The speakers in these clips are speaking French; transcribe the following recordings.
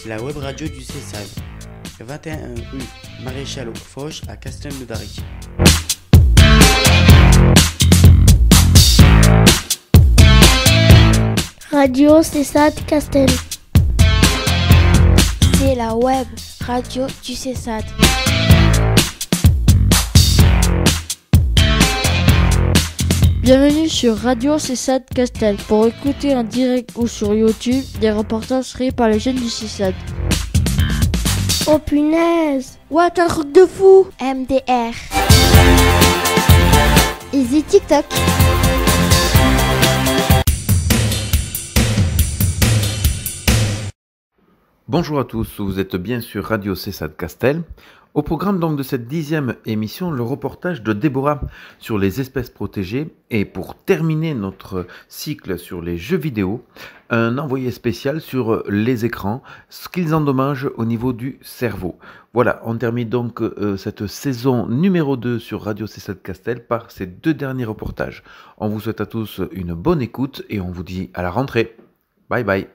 la web radio du CESAD, 21 rue Maréchal Foch à Castelnaudary. Radio CESAD Castel. C'est la web radio du CESAD. Bienvenue sur Radio CESAD Castel pour écouter en direct ou sur YouTube des reportages créés par les jeunes du CESAD. Oh punaise! What, un truc de fou! MDR. Easy TikTok. Bonjour à tous, vous êtes bien sur Radio CESAD Castel. Au programme donc de cette 10e émission, le reportage de Déborah sur les espèces protégées et pour terminer notre cycle sur les jeux vidéo, un envoyé spécial sur les écrans, ce qu'ils endommagent au niveau du cerveau. Voilà, on termine donc cette saison numéro 2 sur Radio CESAD Castel par ces deux derniers reportages. On vous souhaite à tous une bonne écoute et on vous dit à la rentrée. Bye bye.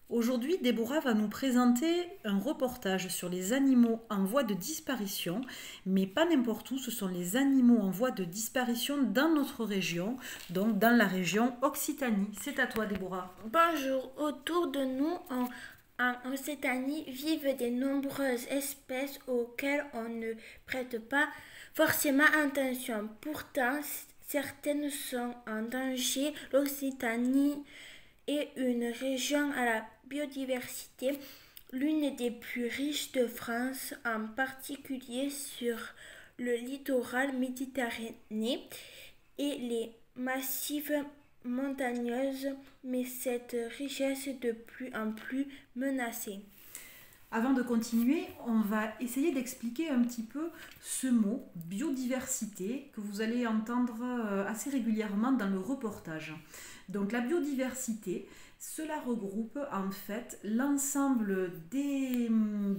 Aujourd'hui, Déborah va nous présenter un reportage sur les animaux en voie de disparition, mais pas n'importe où, ce sont les animaux en voie de disparition dans notre région, donc dans la région Occitanie. C'est à toi, Déborah. Bonjour, autour de nous en Occitanie vivent de nombreuses espèces auxquelles on ne prête pas forcément attention. Pourtant, certaines sont en danger. L'Occitanie est une région à la biodiversité, l'une des plus riches de France, en particulier sur le littoral méditerranéen et les massifs montagneux, mais cette richesse est de plus en plus menacée. Avant de continuer, on va essayer d'expliquer un petit peu ce mot biodiversité que vous allez entendre assez régulièrement dans le reportage. Donc la biodiversité, cela regroupe en fait l'ensemble des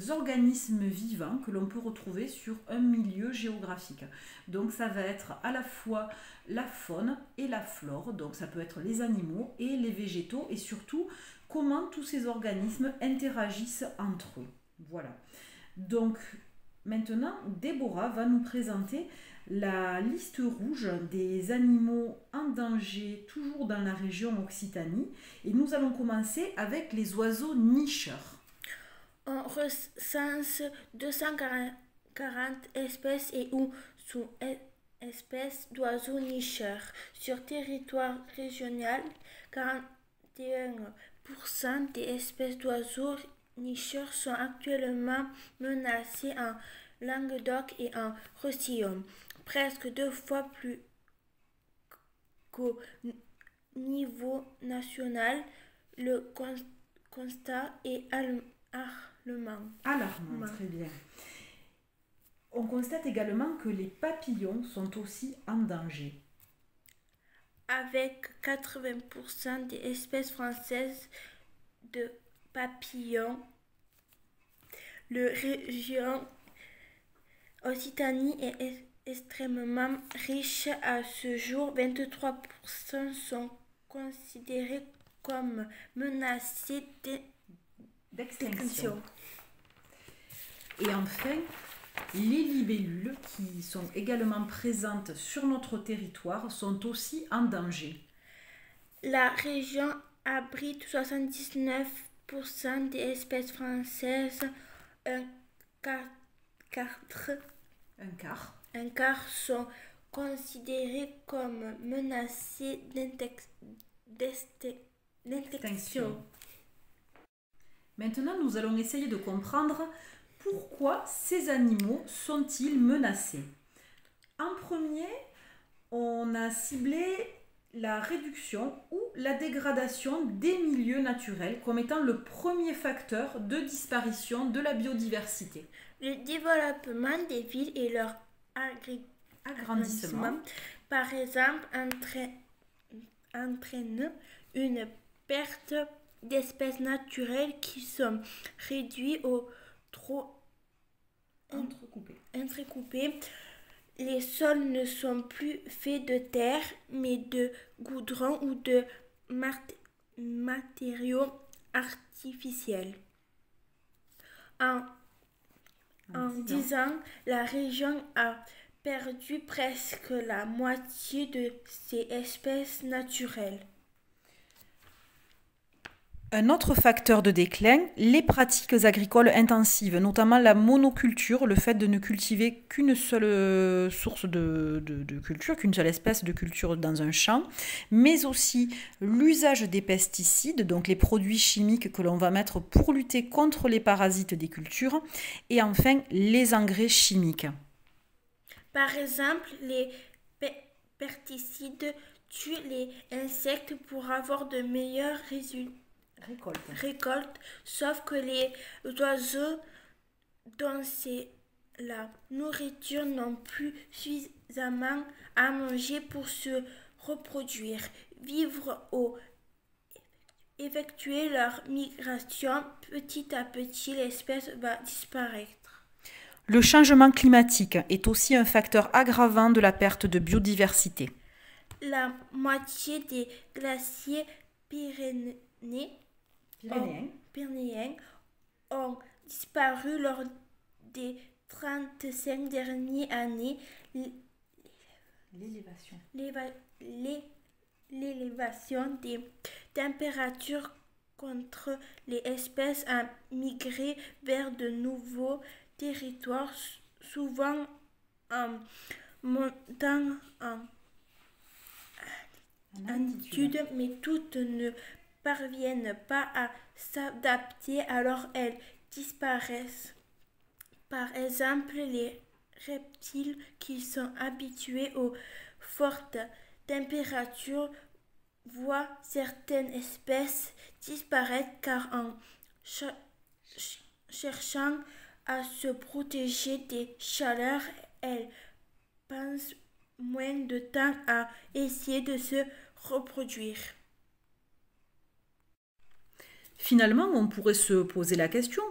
organismes vivants que l'on peut retrouver sur un milieu géographique. Donc ça va être à la fois la faune et la flore, donc ça peut être les animaux et les végétaux et surtout comment tous ces organismes interagissent entre eux. Voilà. Donc maintenant, Déborah va nous présenter la liste rouge des animaux en danger, toujours dans la région Occitanie. Et nous allons commencer avec les oiseaux nicheurs. On recense 240 espèces et ou sous-espèces d'oiseaux nicheurs. Sur territoire régional, 41% des espèces d'oiseaux nicheurs sont actuellement menacées en Languedoc et en Roussillon, presque 2 fois plus qu'au niveau national. Le constat est alarmant. Très bien. On constate également que les papillons sont aussi en danger. Avec 80% des espèces françaises de papillons, la région Occitanie est extrêmement riche. À ce jour, 23% sont considérés comme menacés d'extinction. Et enfin, les libellules, qui sont également présentes sur notre territoire, sont aussi en danger. La région abrite 79% des espèces françaises, un quart sont considérés comme menacés d'extinction. Maintenant, nous allons essayer de comprendre pourquoi ces animaux sont-ils menacés. En premier, on a ciblé la réduction ou la dégradation des milieux naturels comme étant le premier facteur de disparition de la biodiversité. Le développement des villes et leur agrandissement, par exemple, entraîne une perte d'espèces naturelles qui sont réduites au trop entrecoupés. Les sols ne sont plus faits de terre, mais de goudron ou de matériaux artificiels. En 10 ans, la région a perdu presque la moitié de ses espèces naturelles. Un autre facteur de déclin, les pratiques agricoles intensives, notamment la monoculture, le fait de ne cultiver qu'une seule source de culture, qu'une seule espèce de culture dans un champ, mais aussi l'usage des pesticides, donc les produits chimiques que l'on va mettre pour lutter contre les parasites des cultures, et enfin les engrais chimiques. Par exemple, les pesticides tuent les insectes pour avoir de meilleurs récoltes, sauf que les oiseaux dont c'est la nourriture n'ont plus suffisamment à manger pour se reproduire, vivre ou effectuer leur migration. Petit à petit, l'espèce va disparaître. Le changement climatique est aussi un facteur aggravant de la perte de biodiversité. La moitié des glaciers pyrénéens ont disparu lors des 35 dernières années. L'élévation des températures contre les espèces a migré vers de nouveaux territoires, souvent en montant en altitude, mais toutes ne parviennent pas à s'adapter, alors elles disparaissent. Par exemple, les reptiles qui sont habitués aux fortes températures voient certaines espèces disparaître car en cherchant à se protéger des chaleurs, elles passent moins de temps à essayer de se reproduire. Finalement, on pourrait se poser la question,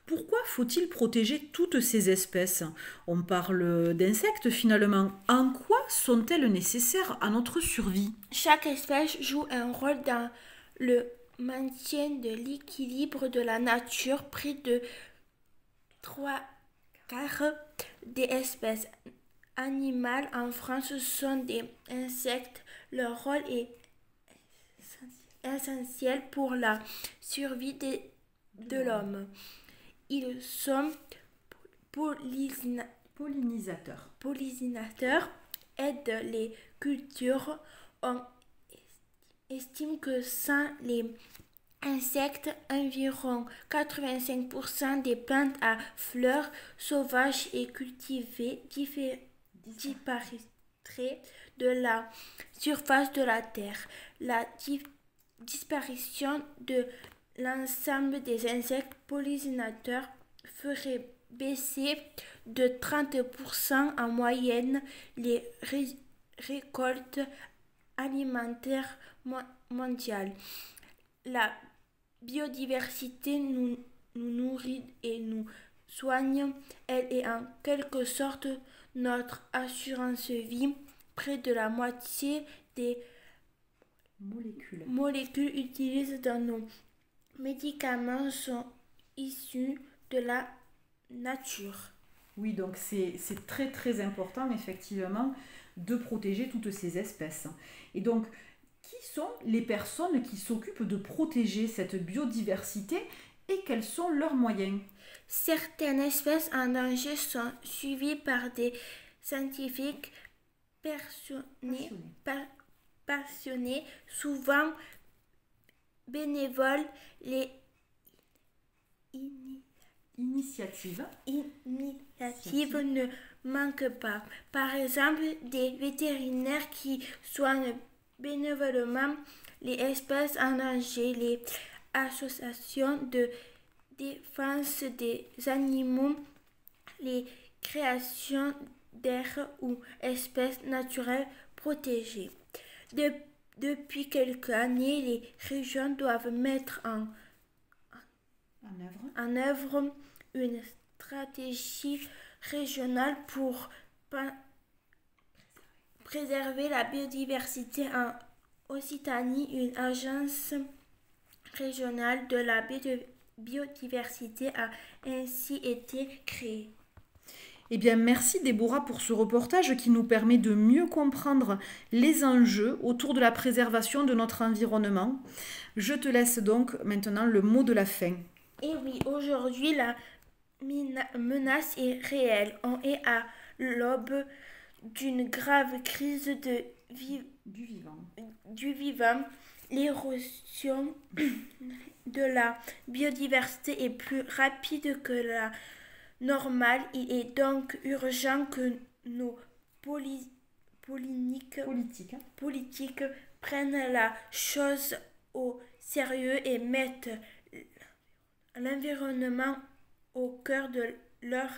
pourquoi faut-il protéger toutes ces espèces? On parle d'insectes finalement. En quoi sont-elles nécessaires à notre survie? Chaque espèce joue un rôle dans le maintien de l'équilibre de la nature. Près de 3/4 des espèces animales en France sont des insectes. Leur rôle est essentiel pour la survie de l'homme. Ils sont pollinisateurs, aident les cultures. On estime que sans les insectes, environ 85% des plantes à fleurs sauvages et cultivées disparaîtraient de la surface de la Terre. La disparition de l'ensemble des insectes pollinisateurs ferait baisser de 30% en moyenne les récoltes alimentaires mondiales. La biodiversité nous nourrit et nous soigne. Elle est en quelque sorte notre assurance vie. Près de la moitié des molécules utilisées dans nos médicaments sont issues de la nature. Oui, donc c'est très très important effectivement de protéger toutes ces espèces. Et donc, qui sont les personnes qui s'occupent de protéger cette biodiversité et quels sont leurs moyens? Certaines espèces en danger sont suivies par des scientifiques passionnés, souvent bénévoles. Les initiatives ne manquent pas. Par exemple, des vétérinaires qui soignent bénévolement les espèces en danger, les associations de défense des animaux, les créations d'aires ou espèces naturelles protégées. Depuis quelques années, les régions doivent mettre en œuvre une stratégie régional pour préserver la biodiversité en Occitanie. Une agence régionale de la biodiversité a ainsi été créée. Eh bien, merci Déborah pour ce reportage qui nous permet de mieux comprendre les enjeux autour de la préservation de notre environnement. Je te laisse donc maintenant le mot de la fin. Et oui, aujourd'hui, la menace est réelle. On est à l'aube d'une grave crise du vivant. L'érosion de la biodiversité est plus rapide que la normale. Il est donc urgent que nos politiques prennent la chose au sérieux et mettent l'environnement au cœur de leur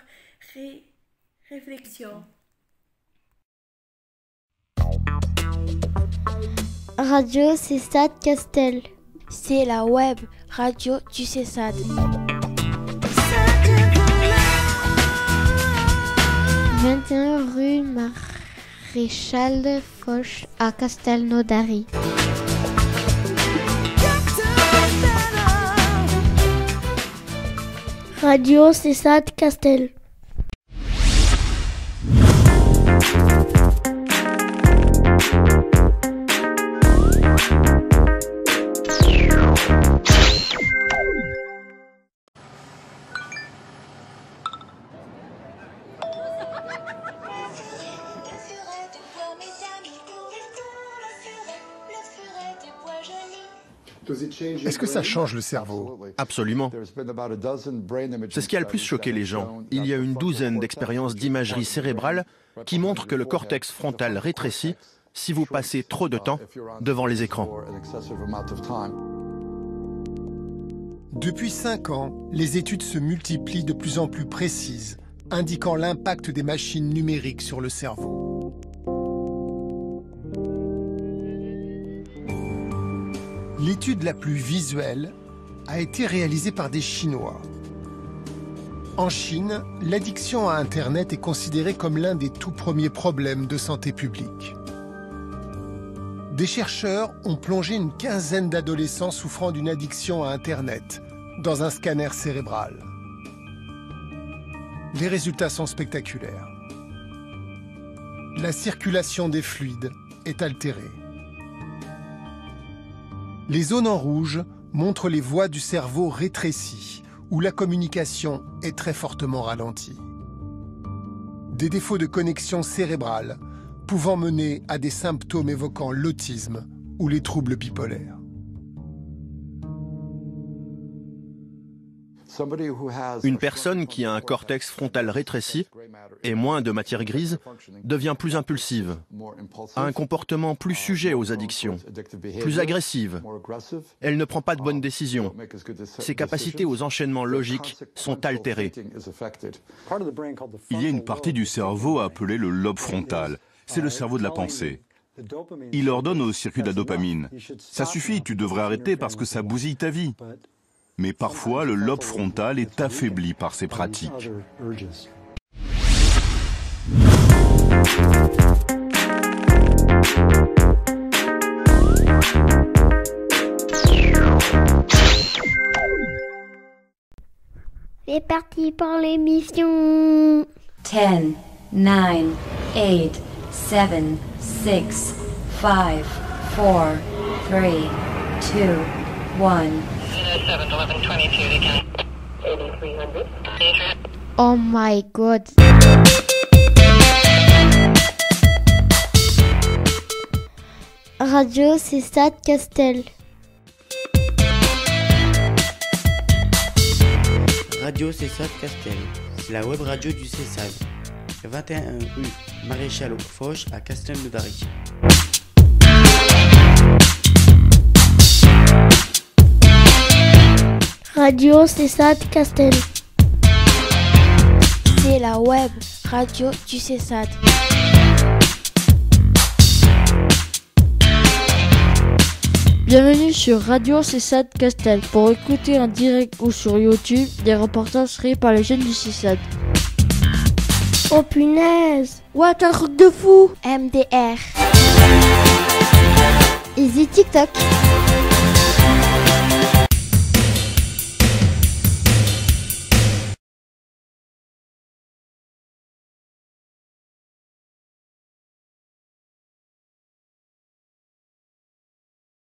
réflexion. Radio CESAD Castel. C'est la web radio du CESAD. 21 rue Maréchal Foch à Castelnaudary. Radio CESAD Castel. Est-ce que ça change le cerveau? Absolument. C'est ce qui a le plus choqué les gens. Il y a une douzaine d'expériences d'imagerie cérébrale qui montrent que le cortex frontal rétrécit si vous passez trop de temps devant les écrans. Depuis 5 ans, les études se multiplient de plus en plus précises, indiquant l'impact des machines numériques sur le cerveau. L'étude la plus visuelle a été réalisée par des Chinois. En Chine, l'addiction à Internet est considérée comme l'un des tout premiers problèmes de santé publique. Des chercheurs ont plongé une quinzaine d'adolescents souffrant d'une addiction à Internet dans un scanner cérébral. Les résultats sont spectaculaires. La circulation des fluides est altérée. Les zones en rouge montrent les voies du cerveau rétrécies, où la communication est très fortement ralentie. Des défauts de connexion cérébrale pouvant mener à des symptômes évoquant l'autisme ou les troubles bipolaires. Une personne qui a un cortex frontal rétréci et moins de matière grise devient plus impulsive, a un comportement plus sujet aux addictions, plus agressive. Elle ne prend pas de bonnes décisions. Ses capacités aux enchaînements logiques sont altérées. Il y a une partie du cerveau appelée le lobe frontal. C'est le cerveau de la pensée. Il ordonne au circuit de la dopamine. Ça suffit, tu devrais arrêter parce que ça bousille ta vie. Mais parfois, le lobe frontal est affaibli par ces pratiques. C'est parti pour l'émission. 10, 9, 8, 7, 6, 5, 4, 3, 2, 1. Oh my god. Radio CESAD Castel. Radio CESAD Castel. C'est la web radio du CESAD. 21 rue Maréchal Foch à Castelnaudary. Radio CESAD Castel. C'est la web radio du CESAD. Bienvenue sur Radio CESAD Castel pour écouter en direct ou sur YouTube des reportages créés par les jeunes du CESAD. Oh punaise. Ouais, t'as un truc de fou. MDR. Easy TikTok.